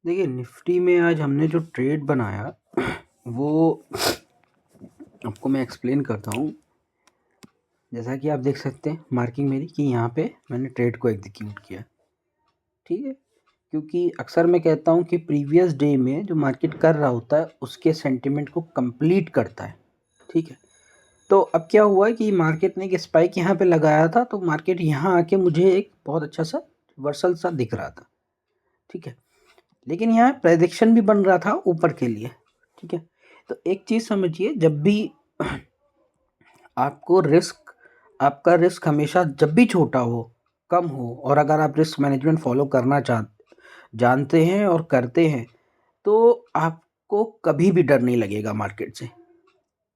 देखिए निफ्टी में आज हमने जो ट्रेड बनाया वो आपको मैं एक्सप्लेन करता हूँ। जैसा कि आप देख सकते हैं मार्किंग मेरी कि यहाँ पे मैंने ट्रेड को एग्जीक्यूट किया, ठीक है। क्योंकि अक्सर मैं कहता हूँ कि प्रीवियस डे में जो मार्केट कर रहा होता है उसके सेंटिमेंट को कंप्लीट करता है, ठीक है। तो अब क्या हुआ कि मार्केट ने एक स्पाइक यहाँ पे लगाया था, तो मार्केट यहाँ आके मुझे एक बहुत अच्छा सा रिवर्सल सा दिख रहा था, ठीक है। लेकिन यहाँ प्रेडिक्शन भी बन रहा था ऊपर के लिए, ठीक है। तो एक चीज़ समझिए, जब भी आपका रिस्क हमेशा जब भी छोटा हो, कम हो, और अगर आप रिस्क मैनेजमेंट फॉलो करना जानते हैं और करते हैं तो आपको कभी भी डर नहीं लगेगा मार्केट से,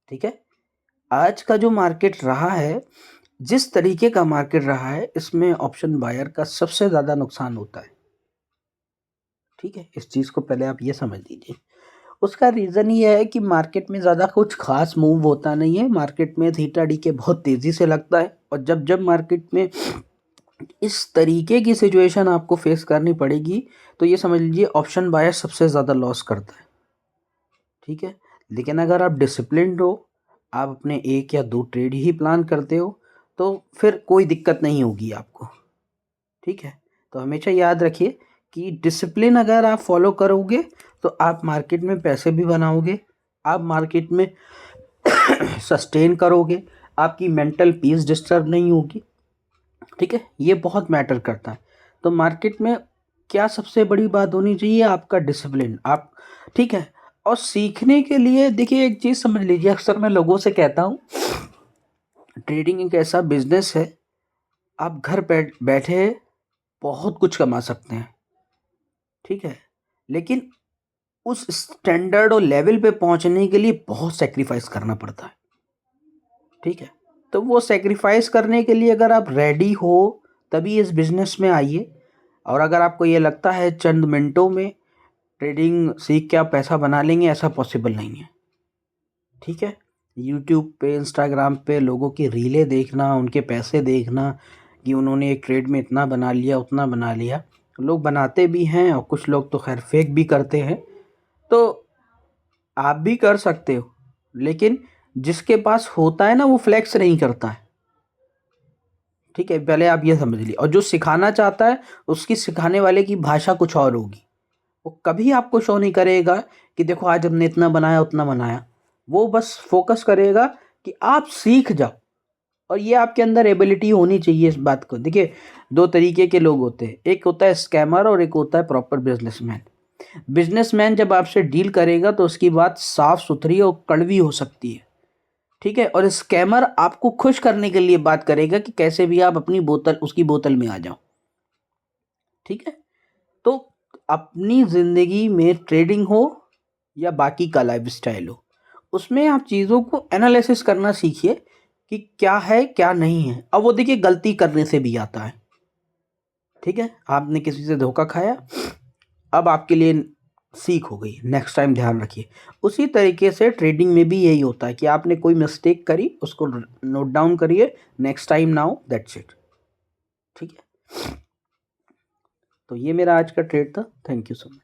ठीक है। आज का जो मार्केट रहा है, जिस तरीके का मार्केट रहा है, इसमें ऑप्शन बायर का सबसे ज़्यादा नुकसान होता है, ठीक है। इस चीज़ को पहले आप ये समझ लीजिए। उसका रीज़न ये है कि मार्केट में ज़्यादा कुछ खास मूव होता नहीं है। मार्केट में थीटा डी के बहुत तेज़ी से लगता है, और जब जब मार्केट में इस तरीके की सिचुएशन आपको फेस करनी पड़ेगी तो ये समझ लीजिए ऑप्शन बायर सबसे ज़्यादा लॉस करता है, ठीक है। लेकिन अगर आप डिसिप्लिन्ड हो, आप अपने 1 या 2 ट्रेड ही प्लान करते हो, तो फिर कोई दिक्कत नहीं होगी आपको, ठीक है। तो हमेशा याद रखिए कि डिसिप्लिन अगर आप फॉलो करोगे तो आप मार्केट में पैसे भी बनाओगे, आप मार्केट में सस्टेन करोगे, आपकी मेंटल पीस डिस्टर्ब नहीं होगी, ठीक है। ये बहुत मैटर करता है। तो मार्केट में क्या सबसे बड़ी बात होनी चाहिए? आपका डिसिप्लिन, आप, ठीक है। और सीखने के लिए देखिए एक चीज़ समझ लीजिए, अक्सर मैं लोगों से कहता हूँ ट्रेडिंग एक ऐसा बिजनेस है, आप घर बैठे बहुत कुछ कमा सकते हैं, ठीक है। लेकिन उस स्टैंडर्ड और लेवल पे पहुंचने के लिए बहुत सेक्रीफाइस करना पड़ता है, ठीक है। तो वो सेक्रीफाइस करने के लिए अगर आप रेडी हो तभी इस बिजनेस में आइए। और अगर आपको ये लगता है चंद मिनटों में ट्रेडिंग सीख के आप पैसा बना लेंगे, ऐसा पॉसिबल नहीं है, ठीक है। यूट्यूब पे, इंस्टाग्राम पे लोगों की रीलें देखना, उनके पैसे देखना कि उन्होंने एक ट्रेड में इतना बना लिया, उतना बना लिया, लोग बनाते भी हैं और कुछ लोग तो खैर फेक भी करते हैं। तो आप भी कर सकते हो, लेकिन जिसके पास होता है ना वो फ्लेक्स नहीं करता है, ठीक है। पहले आप ये समझ लीजिए। और जो सिखाना चाहता है उसकी सिखाने वाले की भाषा कुछ और होगी, वो कभी आपको शो नहीं करेगा कि देखो आज हमने इतना बनाया उतना बनाया। वो बस फोकस करेगा कि आप सीख जाओ, और ये आपके अंदर एबिलिटी होनी चाहिए इस बात को। देखिए 2 तरीके के लोग होते हैं, एक होता है स्कैमर और एक होता है प्रॉपर बिजनेसमैन। बिजनेसमैन जब आपसे डील करेगा तो उसकी बात साफ सुथरी और कड़वी हो सकती है, ठीक है। और स्कैमर आपको खुश करने के लिए बात करेगा कि कैसे भी आप अपनी बोतल, उसकी बोतल में आ जाओ, ठीक है। तो अपनी ज़िंदगी में ट्रेडिंग हो या बाकी का लाइफस्टाइल हो, उसमें आप चीज़ों को एनालिसिस करना सीखिए कि क्या है क्या नहीं है। अब वो देखिए गलती करने से भी आता है, ठीक है। आपने किसी से धोखा खाया, अब आपके लिए सीख हो गई, नेक्स्ट टाइम ध्यान रखिए। उसी तरीके से ट्रेडिंग में भी यही होता है कि आपने कोई मिस्टेक करी, उसको नोट डाउन करिए, next time now that's it, ठीक है। तो ये मेरा आज का ट्रेड था। Thank you so much.